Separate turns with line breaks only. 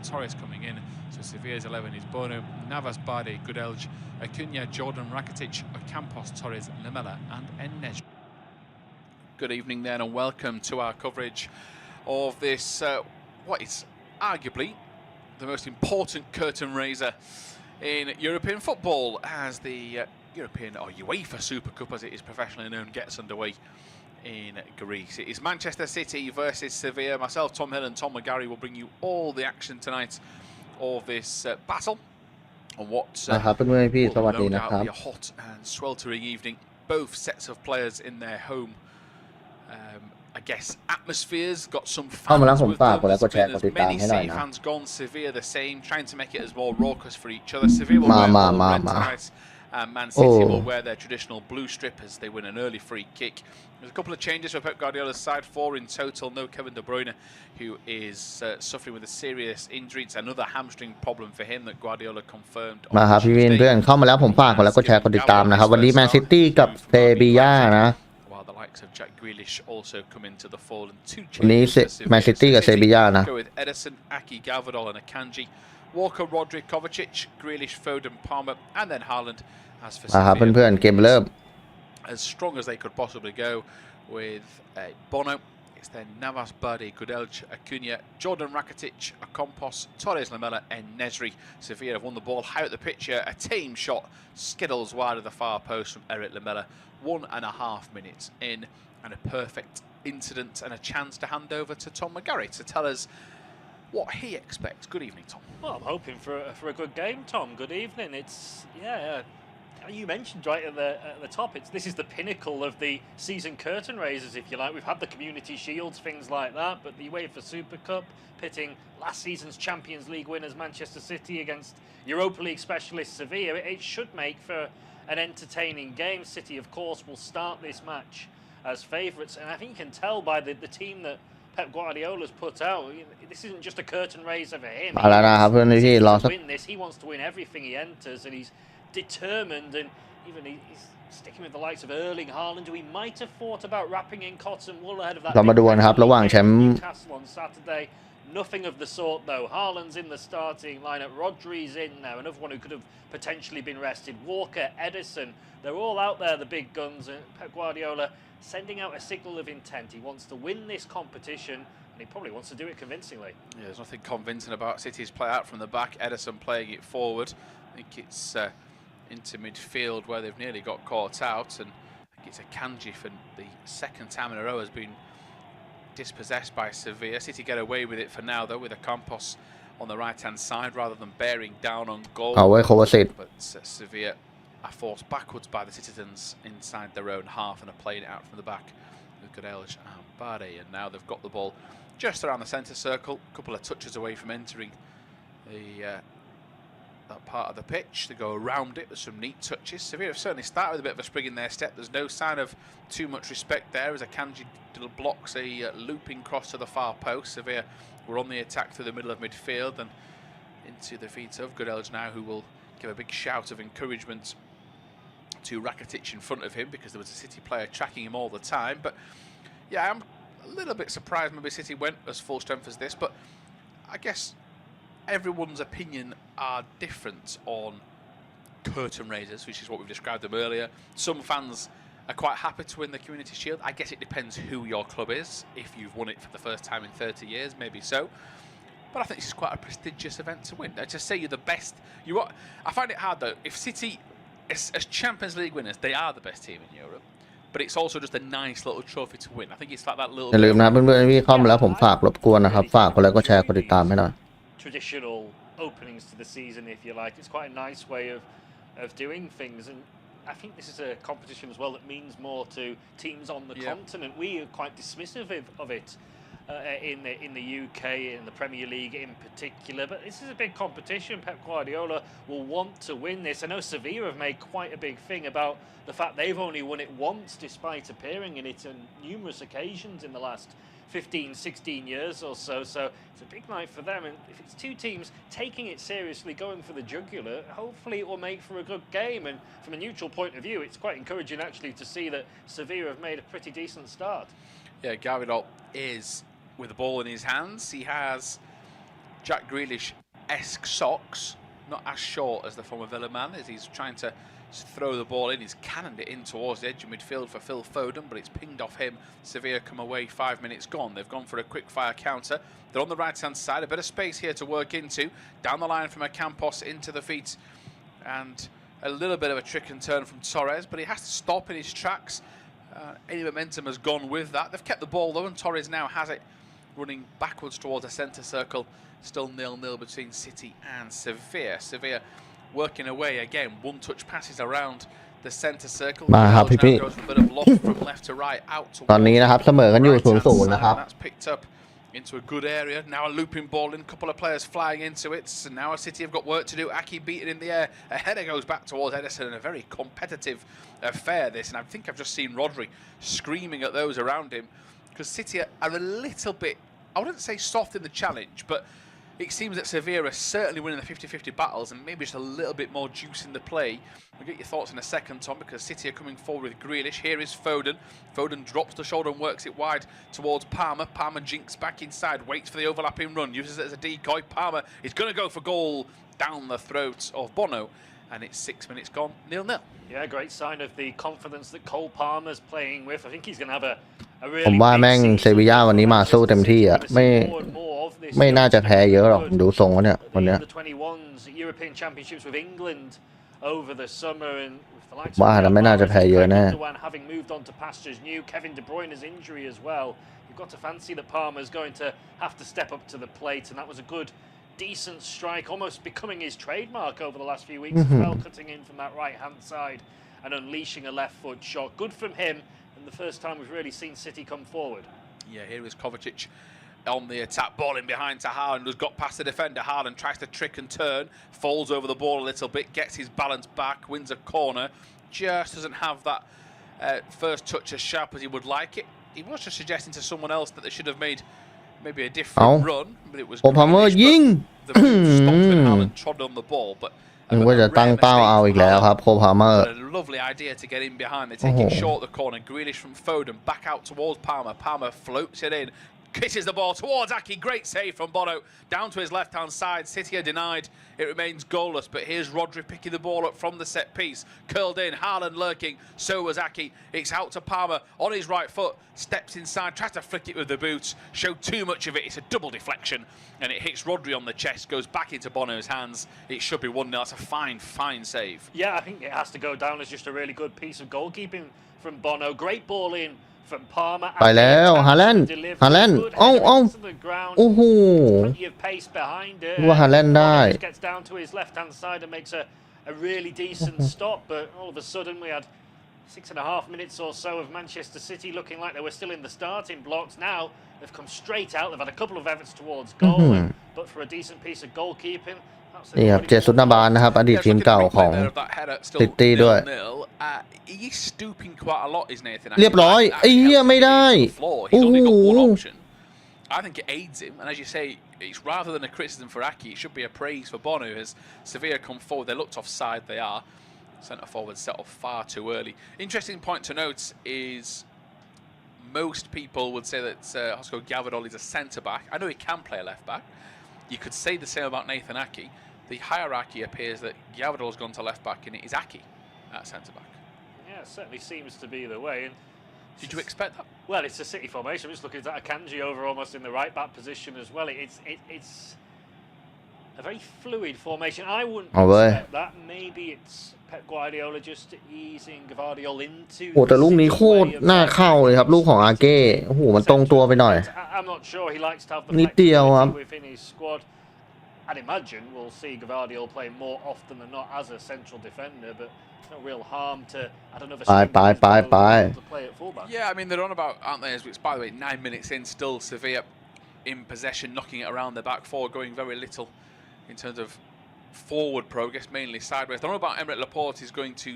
Torres coming in. So Sevilla's 11 is Bono, Navas, Barde, Gudelj, Acuna, Jordan, Rakitic, Ocampos, Torres, Lamela and Enej. Good evening then and welcome to our coverage of this, what is arguably the most important curtain raiser in European football as the European or UEFA Super Cup, as it is professionally known, gets underway in Greece. It is Manchester City versus Sevilla. Myself, Tom Hill and Tom McGarry will bring you all the action tonight of this battle on what will no doubt be a hot and sweltering evening. Both sets of players in their home I guess atmospheres, got some fans with them. There's been as many City fans gone, Sevilla the same, trying to make it as more raucous for each other. Sevilla will wear all red tonight, and Man City will wear their traditional blue strip as they win an early free kick. There's a couple of changes for Pep Guardiola's side, 4 in total. No Kevin De Bruyne, who is suffering with a serious injury. It's another hamstring problem for him that Guardiola confirmed.
มาครับพี่วินเพื่อนเข้ามาแล้วผมฝากกดไลค์กดแชร์กดติดตามนะครับวันนี้แมนซิตี้กับเซบีย่านะ
The likes of Jack Grealish also come into the fold and 2 changes.
วันนี้แมนซิตี้กับเซบีย่านะ
Go with Ederson, Aki, Gavadol and Akanji, Walker, Rodri, Kovacic, Grealish, Foden, Palmer and then Haaland as for
ครับเพื่อนๆเกมเริ่ม
as strong as they could possibly go with Bono. It's then Navas, Bardi, Gudelj, Acuna, Jordan Rakitic, Ocampos, Torres, Lamela and Nesri. Sevilla have won the ball high at the pitch. A tame shot skittles wide of the far post from Eric Lamela. 1.5 minutes in and a perfect incident and a chance to hand over to Tom McGarry to tell us what he expects. Good evening, Tom.
Well, I'm hoping for a good game, Tom. Good evening. It's you mentioned right at the top. This is the pinnacle of the season curtain raisers, if you like. We've had the Community Shields, things like that, but the UEFA Super Cup pitting last season's Champions League winners Manchester City against Europa League specialist Sevilla. It should make for an entertaining game. City, of course, will start this match as favourites, and I think you can tell by the team that Pep Guardiola's put out. This isn't just a curtain raiser for him. He wants to win this. He wants to win everything he enters, and he's determined. And even he's sticking with the likes of Erling Haaland, who he might have thought about wrapping in cotton wool ahead of that.
เรามาดูกันครับระหว่างแชมป์
Newcastle on Saturday. Nothing of the sort though. Haaland's in the starting lineup. Rodri's in now. Another one who could have potentially been rested. Walker, Ederson. They're all out there, the big guns. And Pep Guardiola sending out a signal of intent. He wants to win this competition, and he probably wants to do it convincingly.
Yeah, there's nothing convincing about City's play out from the back. Ederson playing it forward. I think it's into midfield where they've nearly got caught out, and I think it's Akanji for the second time in a row has been dispossessed by Sevilla. City get away with it for now though, with Ocampos on the right hand side rather than bearing down on goal. But Sevilla are forced backwards by the citizens inside their own half and are playing it out from the back with Gudelj and Barde. And now they've got the ball just around the centre circle, a couple of touches away from entering the that part of the pitch. They go around it. There's some neat touches. Sevilla have certainly started with a bit of a spring in their step. There's no sign of too much respect there as Akanji blocks a looping cross to the far post. Sevilla were on the attack through the middle of midfield and into the feet of Gudelj now, who will give a big shout of encouragement to Rakitic in front of him because there was a City player tracking him all the time. But yeah, I'm a little bit surprised maybe City went as full strength as this, but I guess everyone's opinion are different on curtain raisers, which is what we've described them earlier. Some fans are quite happy to win the Community Shield. I guess it depends who your club is. If you've won it for the first time in 30 years, maybe so. But I think this is quite a prestigious event to win. To say you're the best, you are. I find it hard though. If City, as Champions League winners, they are the best team in Europe. But it's also just a nice little trophy to win. I think it's like that little.
อย่าลืมนะเพื่อนๆที่เข้ามาแล้วผมฝากรบกวนนะครับฝากกดไลค์กดแชร์กดติดตามให้หน่อย
Traditional openings to the season, if you like. It's quite a nice way of doing things, and I think this is a competition as well that means more to teams on the continent. We are quite dismissive of it in the UK, in the Premier League in particular, but this is a big competition. Pep Guardiola will want to win this. I know Sevilla have made quite a big thing about the fact they've only won it once despite appearing in it on numerous occasions in the last 15, 16 years or so. So it's a big night for them, and if it's two teams taking it seriously, going for the jugular, hopefully it will make for a good game. And from a neutral point of view, it's quite encouraging actually to see that Sevilla have made a pretty decent start.
Yeah, Gavidol is with the ball in his hands. He has Jack Grealish-esque socks, not as short as the former Villa man, as he's trying to throw the ball in. He's cannoned it in towards the edge of midfield for Phil Foden, but it's pinged off him. Sevilla come away 5 minutes gone. They've gone for a quick fire counter. They're on the right hand side, a bit of space here to work into. Down the line from Campos into the feet, and a little bit of a trick and turn from Torres, but he has to stop in his tracks. Any momentum has gone with that. They've kept the ball though, and Torres now has it, running backwards towards the centre circle. Still 0-0 between City and Sevilla. Sevilla working away again. One-touch passes around the centre circle.
มาครับพี่
Goes for a bit of loft from left to right out to
ตอนนี้นะครับเสมอกันอยู่ 0-0 นะครับ
That's picked up into a good area. Now a looping ball in, a couple of players flying into it. So now City have got work to do. Aki beaten in the air. A header goes back towards Ederson, and a very competitive affair this. And I think I've just seen Rodri screaming at those around him, because City are a little bit, I wouldn't say soft in the challenge, but it seems that Sevilla are certainly winning the 50-50 battles, and maybe just a little bit more juice in the play. We'll get your thoughts in a second, Tom, because City are coming forward with Grealish. Here is Foden. Foden drops the shoulder and works it wide towards Palmer. Palmer jinks back inside, waits for the overlapping run, uses it as a decoy. Palmer is going to go for goal down the throat of Bono, and it's 6 minutes gone, 0-0.
Yeah, great sign of the confidence that Cole Palmer's playing with. I think he's going to have a
ผม
really
ว่า
big
แม่ง
season.
เซบีย่าวันนี้มาสู้เต็มที่อ่ะไม่น่าจะแพ้เยอะหรอกดูทรงแล้วเนี่ยวันเนี้ย
The 21s European Championships with England over the summer, and with the likes
ว่าแต่ไม่น่าจะแพ้เยอะแน่
having moved on to pastures new, Kevin De Bruyne's injury as well. You've got to fancy that Palmer's going to have to step up to the plate, and that was a good, decent strike, almost becoming his trademark over the last few weeks as well, cutting in from that right-hand side and unleashing a left-foot shot. Good from him, and the first time we've really seen City come forward.
Yeah, here is Kovacic on the attack, ball in behind to Haaland, who's got past the defender. Haaland tries to trick and turn, falls over the ball a little bit, gets his balance back, wins a corner, just doesn't have that first touch as sharp as he would like it. He was just suggesting to someone else that they should have made maybe a different run, but it was
Palmer ยิง
the move stopped when Haaland trod on the ball, but
นึกว่าจะตั้งเป้าเอาอีกแล้วครับโคพาเมอร์
a lovely idea to get in behind. They take it short the corner. Grealish from Foden back out towards Palmer. Palmer floats it in, kisses the ball towards Aki. Great save from Bono down to his left-hand side. City are denied. It remains goalless, but here's Rodri picking the ball up from the set piece. Curled in, Haaland lurking, so was Aki. It's out to Palmer on his right foot, steps inside, tries to flick it with the boots, showed too much of it. It's a double deflection, and it hits Rodri on the chest, goes back into Bono's hands. It should be 1-0. That's a fine, fine save.
Yeah, I think it has to go down as just a really good piece of goalkeeping from Bono. Great ball in from Palmer.
ไปแล้วฮาแลนด์โอ้โอ้โห
Plenty of pace behind it.
ว่าฮาแลนด์ได้
Gets down to his left-hand side and makes a really decent stop, but all of a sudden we had 6.5 minutes or so of Manchester City looking like they were still in the starting blocks. Now they've come straight out. They've had a couple of efforts towards goal, but for a decent piece of goalkeeping.
นี่ครับเจสุนาบานนะครับอดีตทีมเก่าของซิตี้ด้วย
He's stooping quite a lot, is Nathan?
เรียบร้อยไอ้เหี้ยไม่ได้โอ้โห
I think it aids him, and as you say, it's rather than a criticism for Aki, it should be a praise for Bono. As Sevilla come forward, they looked offside, they are. Centre forward set off far too early. Interesting point to note is most people would say that Josko Gvardiol is a centre-back. I know he can play a left-back. You could say the same about Nathan Aki. The hierarchy appears that Gvardiol's gone to left-back, and it is Aki at centre-back.
Yeah, it certainly seems to be the way. And
did you expect that?
Well, it's a City formation. I'm just looking at Akanji over almost in the right-back position as well. It's a very fluid formation. I wouldn't expect that. Maybe it's Pep Guardiola just easing Gvardiol into.
โอ้แต่ลูกนี้โคตรน่าเข้าเลยครับลูกของอาเก้โอ้โหมันตรงตัวไปหน่อย
I'm not sure he likes to have the
นิดเดียวครับ
flexibility within his squad. I'd imagine we'll see Gvardiol play more often than not as a central defender, but no real harm to add another to play at fullback.
Yeah, I mean they're on about, aren't they? As it's, by the way, 9 minutes in, still Sevilla in possession, knocking it around the back four, going very little in terms of forward progress, mainly sideways. They're on about Emerick Laporte is going to